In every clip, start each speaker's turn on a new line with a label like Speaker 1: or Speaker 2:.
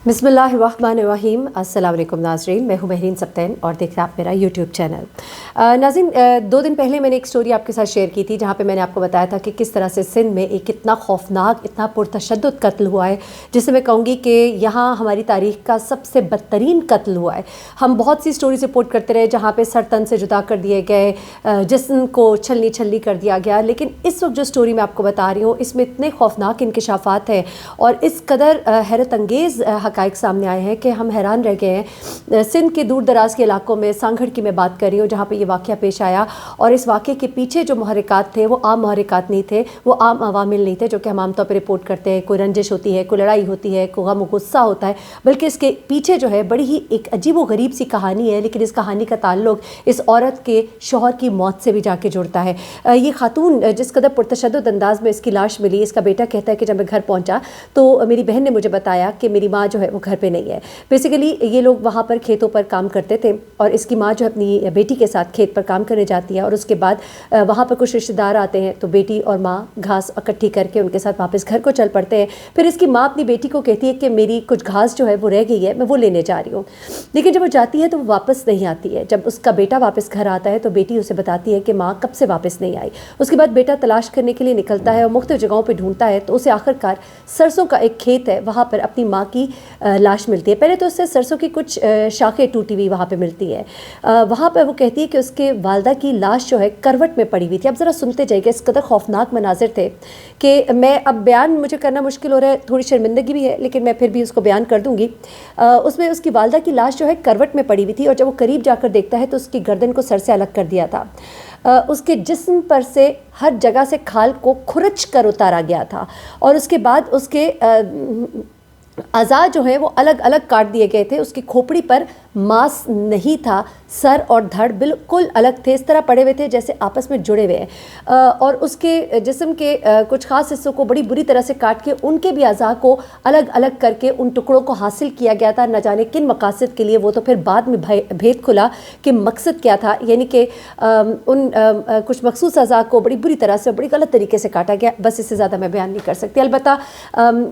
Speaker 1: बिस्मिल्लाहिर्रहमानिर्रहीम। अस्सलाम वालेकुम नाज़रीन, मैं हूँ महरीन सब्तैन और देख रहे हैं आप मेरा यूट्यूब चैनल। नाज़रीन, 2 दिन पहले मैंने एक स्टोरी आपके साथ शेयर की थी जहाँ पे मैंने आपको बताया था कि किस तरह से सिंध में एक इतना खौफनाक, इतना पुरतशद्दुद कत्ल हुआ है, जिसे मैं कहूँगी कि यहाँ हमारी तारीख़ का सबसे बदतरीन कत्ल हुआ है। हम बहुत सी स्टोरीज रिपोर्ट करते रहे जहाँ पर सर तन से जुदा कर दिए गए, जिस्म को छलनी छल्ली कर दिया गया, लेकिन इस वक्त जो स्टोरी मैं आपको बता रही हूँ इसमें इतने खौफनाक इंकशाफात हैं और इस कदर हैरत अंगेज़ हक़ाइक़ सामने आए हैं कि हम हैरान रह गए हैं। सिंध के दूर दराज के इलाकों में सांगड़ की मैं बात कर रही हूँ जहाँ पे ये वाक़या पेश आया, और इस वाक़े के पीछे जो मुहर्रिकात थे वो आम मुहर्रिकात नहीं थे, वो आम अवामिल नहीं थे जो कि हम आमतौर पर रिपोर्ट करते हैं। कोई रंजिश होती है, कोई लड़ाई होती है, कोई गम गुस्सा होता है, बल्कि इसके पीछे जो है बड़ी ही एक अजीब व गरीब सी कहानी है। लेकिन इस कहानी का ताल्लुक इस औरत के शौहर की मौत से भी जाके जुड़ता है। ये खातून जिस कदर पुरतशद्दुद अंदाज में इसकी लाश मिली, इसका बेटा कहता है कि जब मैं घर पहुँचा तो मेरी बहन ने मुझे बताया कि मेरी माँ जो है वो घर पे नहीं है। बेसिकली ये लोग वहाँ पर खेतों पर काम करते थे और इसकी माँ जो अपनी बेटी के साथ खेत पर काम करने जाती है और उसके बाद वहाँ पर कुछ रिश्तेदार आते हैं तो बेटी और माँ घास इकट्ठी करके उनके साथ वापस घर को चल पड़ते हैं। फिर इसकी माँ अपनी बेटी को कहती है कि मेरी कुछ घास जो है वो रह गई है, मैं वो लेने जा रही हूँ। लेकिन जब वो जाती है तो वो वापस नहीं आती है। जब उसका बेटा वापस घर आता है तो बेटी उसे बताती है कि माँ कब से वापस नहीं आई। उसके बाद बेटा तलाश करने के लिए निकलता है और मुख्तलिफ जगहों पर ढूंढता है तो उसे आखिरकार सरसों का एक खेत है वहाँ पर अपनी माँ की लाश मिलती है। पहले तो उससे सरसों की कुछ शाखें टूटी हुई वहाँ पे मिलती है। वहाँ पे वो कहती है कि उसके वालदा की लाश जो है करवट में पड़ी हुई थी। अब ज़रा सुनते जाइए, इस कदर खौफनाक मनाजिर थे कि मैं अब बयान मुझे करना मुश्किल हो रहा है, थोड़ी शर्मिंदगी भी है, लेकिन मैं फिर भी उसको बयान कर दूँगी। उसमें उसकी वालदा की लाश जो है करवट में पड़ी हुई थी और जब वो करीब जाकर देखता है तो उसकी गर्दन को सर से अलग कर दिया था। उसके जिस्म पर से हर जगह से खाल को खुरच कर उतारा गया था और उसके बाद उसके अज़ा जो है वो अलग अलग काट दिए गए थे। उसकी खोपड़ी पर मांस नहीं था, सर और धड़ बिल्कुल अलग थे, इस तरह पड़े हुए थे जैसे आपस में जुड़े हुए हैं। और उसके जिस्म के कुछ ख़ास हिस्सों को बड़ी बुरी तरह से काट के उनके भी अज़ा को अलग अलग करके उन टुकड़ों को हासिल किया गया था, न जाने किन मकासद के लिए। वो तो फिर बाद में भेद खुला कि मकसद क्या था, यानी कि उन कुछ मखसूस अज़ा को बड़ी बुरी तरह से बड़ी गलत तरीके से काटा गया। बस इससे ज़्यादा मैं बयान नहीं कर सकती। अलबत्ता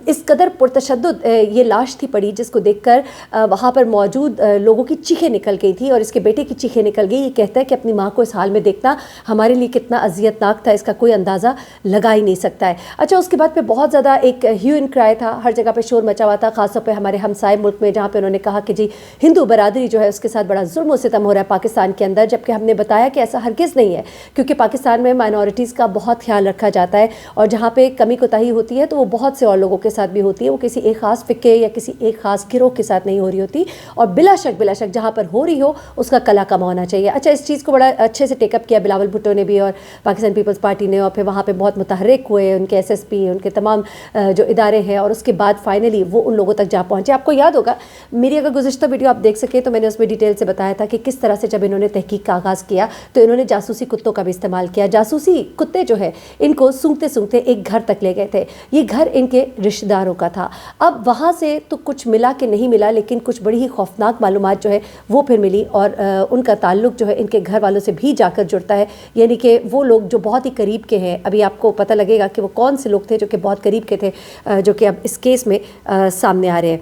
Speaker 1: इस कदर पुरतशद्दुद ये लाश थी पड़ी जिसको देखकर वहाँ पर मौजूद लोगों की चीखें निकल गई थी और इसके बेटे की चीखें निकल गई। ये कहता है कि अपनी माँ को इस हाल में देखना हमारे लिए कितना अजियतनाक था, इसका कोई अंदाज़ा लगा ही नहीं सकता है। अच्छा, उसके बाद पे बहुत ज़्यादा एक ह्यू एंड क्राई था, हर जगह पे शोर मचा हुआ था, ख़ासतौर पे हमारे हमसाए मुल्क में, जहाँ पे उन्होंने कहा कि जी हिंदू बरादरी जो है उसके साथ बड़ा जुल्म व सितम हो रहा है पाकिस्तान के अंदर, जबकि हमने बताया कि ऐसा हरगिज़ नहीं है, क्योंकि पाकिस्तान में माइनॉरिटीज़ का बहुत ख्याल रखा जाता है और जहाँ पर कमी कोताही होती है तो वो बहुत से और लोगों के साथ भी होती है, वो किसी एक ख़ास फ़िक्के या किसी एक ख़ास गिरोह के साथ नहीं हो रही होती। और बिला शक जहाँ पर हो रही हो उसका कला कमा होना चाहिए। अच्छा, इस चीज़ को बड़ा अच्छे से टेकअप किया बिलावल भुट्टो ने भी और पाकिस्तान पीपल्स पार्टी ने, और फिर वहाँ पे बहुत मुतहर्रिक हुए उनके एसएसपी, उनके तमाम जो इदारे हैं, और उसके बाद फाइनली वो उन लोगों तक जा पहुँचे। आपको याद होगा मेरी अगर गुज़िश्ता वीडियो आप देख सके तो मैंने उसमें डिटेल से बताया था कि किस तरह से जब इन्होंने तहकीक का आगाज़ किया तो इन्होंने जासूसी कुत्तों का भी इस्तेमाल किया। जासूसी कुत्ते जो है इनको सूंघते सूंघते एक घर तक ले गए थे। ये घर इनके रिश्तेदारों का था। अब वहाँ से तो कुछ मिला कि नहीं मिला, लेकिन कुछ बड़ी ही खौफनाक मालूमात जो है वो फिर मिली और उनका ताल्लुक़ जो है इनके घर वालों से भी जाकर जुड़ता है, यानी कि वो लोग जो बहुत ही करीब के हैं। अभी आपको पता लगेगा कि वो कौन से लोग थे जो कि बहुत करीब के थे, जो कि अब इस केस में सामने आ रहे हैं।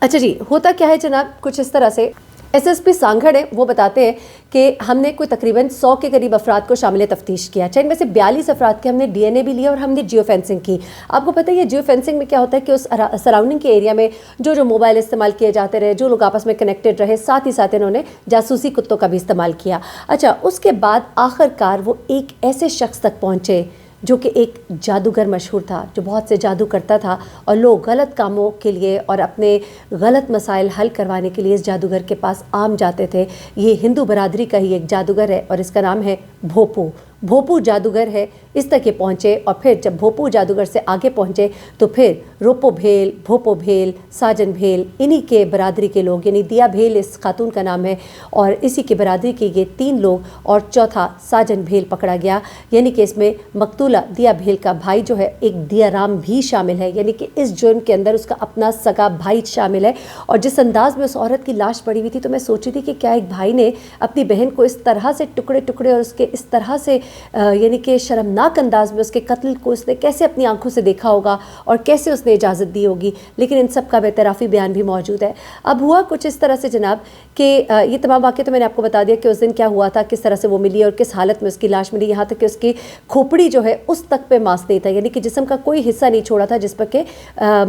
Speaker 1: अच्छा जी, होता क्या है जनाब, कुछ इस तरह से एसएसपी सांगड़ है वो बताते हैं कि हमने कोई तकरीबन 100 के करीब अफराद को शामिल तफ्तीश किया। अच्छा, इनमें से 42 अफराद के हमने डीएनए भी लिया और हमने जियो फेंसिंग की। आपको पता है ये जियो फेंसिंग में क्या होता है कि उस सराउंडिंग के एरिया में जो मोबाइल इस्तेमाल किए जाते रहे, जो लोग आपस में कनेक्टेड रहे, साथ ही साथ इन्होंने जासूसी कुत्तों का भी इस्तेमाल किया। अच्छा, उसके बाद आखिरकार वो एक ऐसे शख्स तक पहुँचे जो कि एक जादूगर मशहूर था, जो बहुत से जादू करता था और लोग गलत कामों के लिए और अपने गलत मसाइल हल करवाने के लिए इस जादूगर के पास आम जाते थे। ये हिंदू बरादरी का ही एक जादूगर है और इसका नाम है भोपू। भोपू जादूगर है, इस तक ये पहुँचे। और फिर जब भोपू जादूगर से आगे पहुँचे तो फिर रोपो भेल, भोपो भेल, साजन भेल, इन्हीं के बरादरी के लोग, यानी दिया भेल इस खातून का नाम है और इसी की बरादरी के ये 3 लोग और चौथा साजन भेल पकड़ा गया। यानी कि इसमें मकतूला दिया भेल का भाई जो है एक दिया राम भी शामिल है, यानी कि इस जुर्म के अंदर उसका अपना सगा भाई शामिल है। और जिस अंदाज में उस औरत की लाश पड़ी हुई थी तो मैं सोच रही थी कि क्या एक भाई ने अपनी बहन को इस तरह से टुकड़े टुकड़े और उसके इस तरह से यानी कि शर्मनाक अंदाज में उसके कत्ल को उसने कैसे अपनी आंखों से देखा होगा और कैसे उसने इजाज़त दी होगी, लेकिन इन सब का बेतराफ़ी बयान भी मौजूद है। अब हुआ कुछ इस तरह से जनाब कि ये तमाम वाक़े तो मैंने आपको बता दिया कि उस दिन क्या हुआ था, किस तरह से वो मिली और किस हालत में उसकी लाश मिली, यहाँ तक कि उसकी खोपड़ी जो है उस तक पे मांस नहीं था, यानी कि जिस्म का कोई हिस्सा नहीं छोड़ा था जिस पर के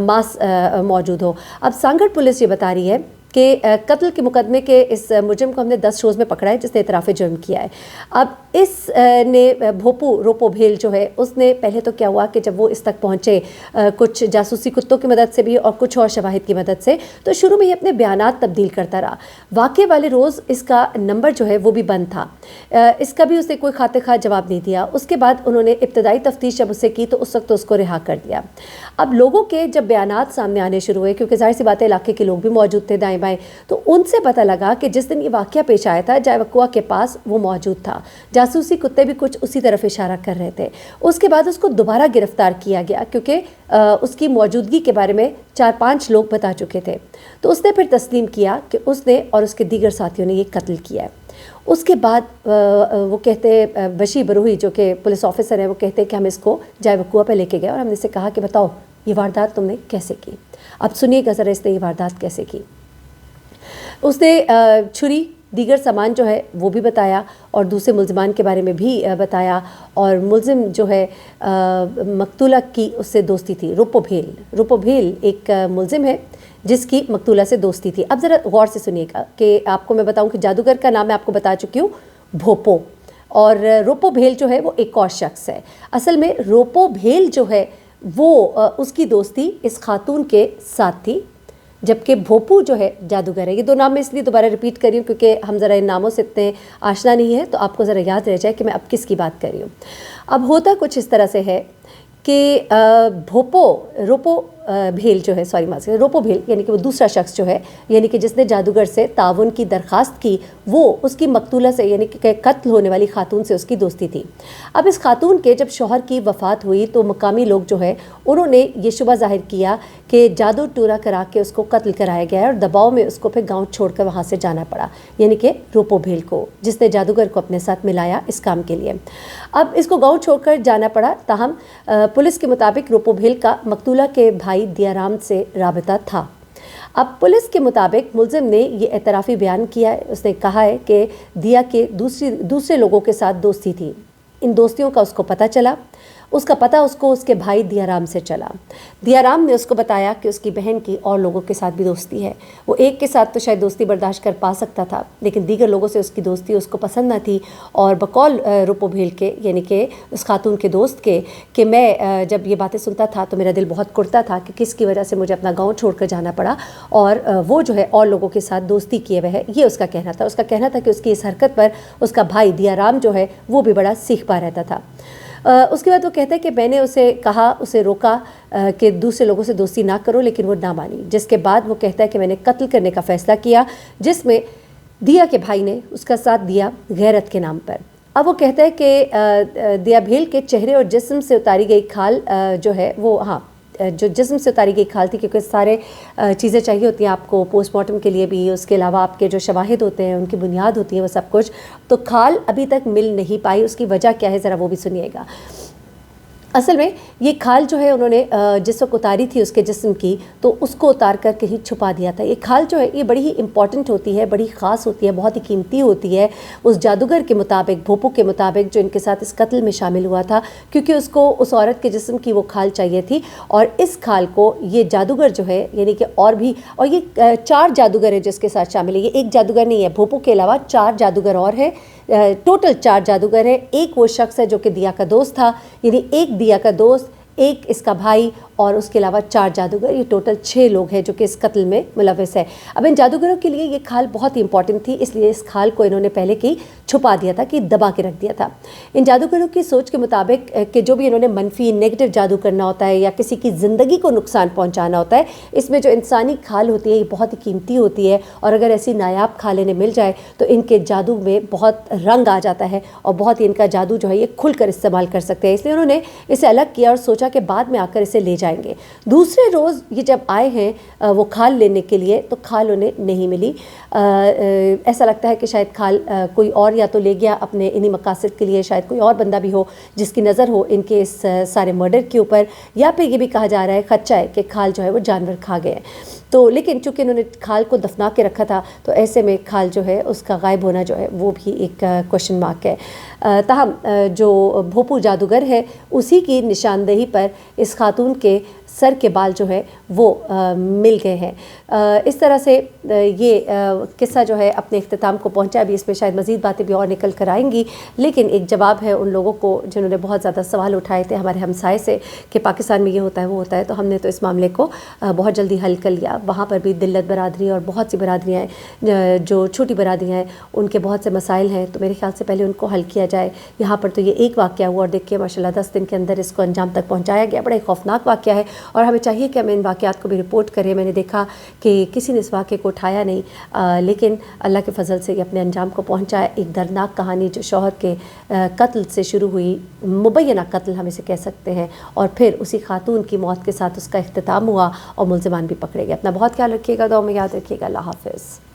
Speaker 1: मांस मौजूद हो। अब सांगड़ पुलिस ये बता रही है कि कत्ल के मुकदमे के इस मुजरिम को हमने 10 रोज़ में पकड़ा है जिसने इतराफ़ जुर्म किया है। अब इस ने भोपू रोपो भेल जो है उसने पहले तो क्या हुआ कि जब वो इस तक पहुँचे कुछ जासूसी कुत्तों की मदद से भी और कुछ और शवाहिद की मदद से, तो शुरू में ही अपने बयानात तब्दील करता रहा। वाक़े वाले रोज़ इसका नंबर जो है वो भी बंद था, इसका भी उसने कोई खाते खा जवाब नहीं दिया। उसके बाद उन्होंने इब्तदाई तफ्तीश जब उससे की तो उस वक्त तो उसको रिहा कर दिया। अब लोगों के जब बयानात सामने आने शुरू हुए, क्योंकि ज़ाहिर सी बात है इलाके के लोग भी मौजूद थे दाएं बाएं, तो उनसे पता लगा कि जिस दिन ये वाक़या पेश आया था जायवकुआ के पास वो मौजूद था। जासूसी कुत्ते भी कुछ उसी तरफ इशारा कर रहे थे। उसके बाद उसको दोबारा गिरफ्तार किया गया क्योंकि उसकी मौजूदगी के बारे में 4-5 लोग बता चुके थे। तो उसने फिर तस्लीम किया कि उसने और उसके दीगर साथियों ने ये कत्ल किया है। उसके बाद वो कहते बशी बरूही जो कि पुलिस ऑफिसर है, वो कहते हैं कि हम इसको जायवकुआ पे लेके गए और हमने से कहा कि बताओ ये वारदात तुमने कैसे की। अब सुनिएगा ज़रा इसने ये वारदात कैसे की। उसने छुरी दीगर सामान जो है वो भी बताया और दूसरे मुल्ज़िमान के बारे में भी बताया। और मुल्ज़िम जो है मकतूला की उससे दोस्ती थी। रूपो भेल एक मुल्ज़िम है जिसकी मकतूला से दोस्ती थी। अब ज़रा गौर से सुनिएगा कि आपको मैं बताऊं कि जादूगर का नाम मैं आपको बता चुकी हूँ भोपो, और रोपो भेल जो है वो एक और शख्स है। असल में रोपो भेल जो है वो उसकी दोस्ती इस खातून के साथ थी, जबकि भोपू जो है जादूगर है। ये दो नाम मैं इसलिए दोबारा रिपीट कर रही हूँ क्योंकि हम ज़रा इन नामों से इतने आशना नहीं है, तो आपको ज़रा याद रह जाए कि मैं अब किसकी बात कर रही हूँ। अब होता कुछ इस तरह से है कि रोपो भेल जो है रोपो भेल यानी कि वो दूसरा शख्स जो है, यानी कि जिसने जादूगर से ताउन की दरख्वास्त की, वो उसकी मकतूला से यानी कि कत्ल होने वाली खातून से उसकी दोस्ती थी। अब इस खातून के जब शौहर की वफ़ात हुई तो मकामी लोग जो है उन्होंने ये शुबा ज़ाहिर किया कि जादू टूरा करा के उसको कत्ल कराया गया है और दबाव में उसको फिर गाँव छोड़कर वहाँ से जाना पड़ा, यानी कि रोपो भेल को, जिसने जादूगर को अपने साथ मिलाया इस काम के लिए। अब इसको गाँव छोड़कर जाना पड़ा। ताहम पुलिस के मुताबिक रोपो भेल का मकतूला के भाई दियाराम से राबता था। अब पुलिस के मुताबिक मुल्ज़िम ने ये एतराफ़ी बयान किया है। उसने कहा है कि दिया के दूसरे लोगों के साथ दोस्ती थी। इन दोस्तियों का उसको पता चला, उसका पता उसको उसके भाई दियाराम से चला। दियाराम ने उसको बताया कि उसकी बहन की और लोगों के साथ भी दोस्ती है। वो एक के साथ तो शायद दोस्ती बर्दाश्त कर पा सकता था, लेकिन दीगर लोगों से उसकी दोस्ती उसको पसंद न थी। और बकौल रूपो भेल के यानी कि उस खातून के दोस्त के कि मैं जब ये बातें सुनता था तो मेरा दिल बहुत कुड़ता था कि किसकी वजह से मुझे अपना गाँव छोड़ कर जाना पड़ा, और वो जो है और लोगों के साथ दोस्ती किए हुए है, ये उसका कहना था। उसका कहना था कि उसकी इस हरकत पर उसका भाई दियाराम जो है वो भी बड़ा सीख पा रहता था। उसके बाद वो कहता है कि मैंने उसे कहा, उसे रोका कि दूसरे लोगों से दोस्ती ना करो, लेकिन वो ना मानी। जिसके बाद वो कहता है कि मैंने कत्ल करने का फ़ैसला किया, जिसमें दिया के भाई ने उसका साथ दिया गैरत के नाम पर। अब वो कहता है कि दिया भेल के चेहरे और जिस्म से उतारी गई खाल जो है वो जो जिस्म से उतारी गई खाल थी, क्योंकि सारे चीज़ें चाहिए होती हैं आपको पोस्टमार्टम के लिए भी, उसके अलावा आपके जो शवाहिद होते हैं उनकी बुनियाद होती है वो सब कुछ, तो खाल अभी तक मिल नहीं पाई। उसकी वजह क्या है ज़रा वो भी सुनिएगा। असल में ये खाल जो है उन्होंने जिस वक्त उतारी थी उसके जिस्म की, तो उसको उतार कर कहीं छुपा दिया था। ये खाल जो है ये बड़ी ही इंपॉर्टेंट होती है, बड़ी ख़ास होती है, बहुत ही कीमती होती है उस जादूगर के मुताबिक, भोपू के मुताबिक, जो इनके साथ इस कत्ल में शामिल हुआ था, क्योंकि उसको उस औरत के जिस्म की वो खाल चाहिए थी। और इस खाल को ये जादूगर जो है यानी कि और ये 4 जादूगर है जिसके साथ शामिल है। ये एक जादूगर नहीं है, भोपू के अलावा 4 जादूगर और है। टोटल 4 जादूगर है। एक वो शख्स है जो कि दिया का दोस्त था, यानी एक दिया का दोस्त, एक इसका भाई, और उसके अलावा 4 जादूगर। ये टोटल 6 लोग हैं जो कि इस कत्ल में मुलव्वस है। अब इन जादूगरों के लिए ये खाल बहुत ही इंपॉर्टेंट थी, इसलिए इस खाल को इन्होंने पहले की छुपा दिया था, कि दबा के रख दिया था। इन जादूगरों की सोच के मुताबिक कि जो भी इन्होंने मनफी नेगेटिव जादू करना होता है या किसी की ज़िंदगी को नुकसान पहुँचाना होता है, इसमें जो इंसानी खाल होती है ये बहुत ही कीमती होती है, और अगर ऐसी नायाब खाल इन्हें मिल जाए तो इनके जादू में बहुत रंग आ जाता है और बहुत ही इनका जादू जो है ये खुल कर इस्तेमाल कर सकते हैं। इसलिए उन्होंने इसे अलग किया और सोचा कि बाद में आकर इसे ले जाया جائیں گے. دوسرے روز یہ جب آئے ہیں وہ کھال لینے کے لیے تو کھال انہیں نہیں ملی. ایسا لگتا ہے کہ شاید کھال کوئی اور یا تو لے گیا اپنے انہی مقاصد کے لیے, شاید کوئی اور بندہ بھی ہو جس کی نظر ہو ان کے اس سارے مرڈر کے اوپر, یا پھر یہ بھی کہا جا رہا ہے خدشہ ہے کہ کھال جو ہے وہ جانور کھا گئے. تو لیکن چونکہ انہوں نے کھال کو دفنا کے رکھا تھا تو ایسے میں کھال جو ہے اس کا غائب ہونا جو ہے وہ بھی ایک کوشچن مارک ہے. تاہم جو بھوپو جادوگر ہے اسی کی نشاندہی پر اس خاتون کے سر کے بال جو ہے وہ مل گئے ہیں. اس طرح سے یہ قصہ جو ہے اپنے اختتام کو پہنچا. بھی اس میں شاید مزید باتیں بھی اور نکل کر آئیں گی, لیکن ایک جواب ہے ان لوگوں کو جنہوں نے بہت زیادہ سوال اٹھائے تھے ہمارے ہمسائے سے کہ پاکستان میں یہ ہوتا ہے وہ ہوتا ہے. تو ہم نے تو اس معاملے کو بہت جلدی حل کر لیا. وہاں پر بھی دلت برادری اور بہت سی برادریاں ہیں, جو چھوٹی برادریاں ہیں, ان کے بہت سے مسائل ہیں. تو میرے خیال سے پہلے ان کو حل کیا جائے. یہاں پر تو یہ ایک واقعہ ہوا اور دیکھیے ماشاءاللہ 10 دن کے اندر اس کو انجام تک پہنچایا گیا. بڑا خوفناک واقعہ ہے اور ہمیں چاہیے کہ ہمیں ان واقعات کو بھی رپورٹ کریں. میں نے دیکھا کہ کسی نے اس واقعے کو اٹھایا نہیں, لیکن اللہ کے فضل سے یہ اپنے انجام کو پہنچا. ایک دردناک کہانی جو شوہر کے قتل سے شروع ہوئی, مبینہ قتل ہم اسے کہہ سکتے ہیں, اور پھر اسی خاتون کی موت کے ساتھ اس کا اختتام ہوا اور ملزمان بھی پکڑے گئے. اپنا بہت خیال رکھیے گا, دعاؤں میں یاد رکھیے گا. اللہ حافظ.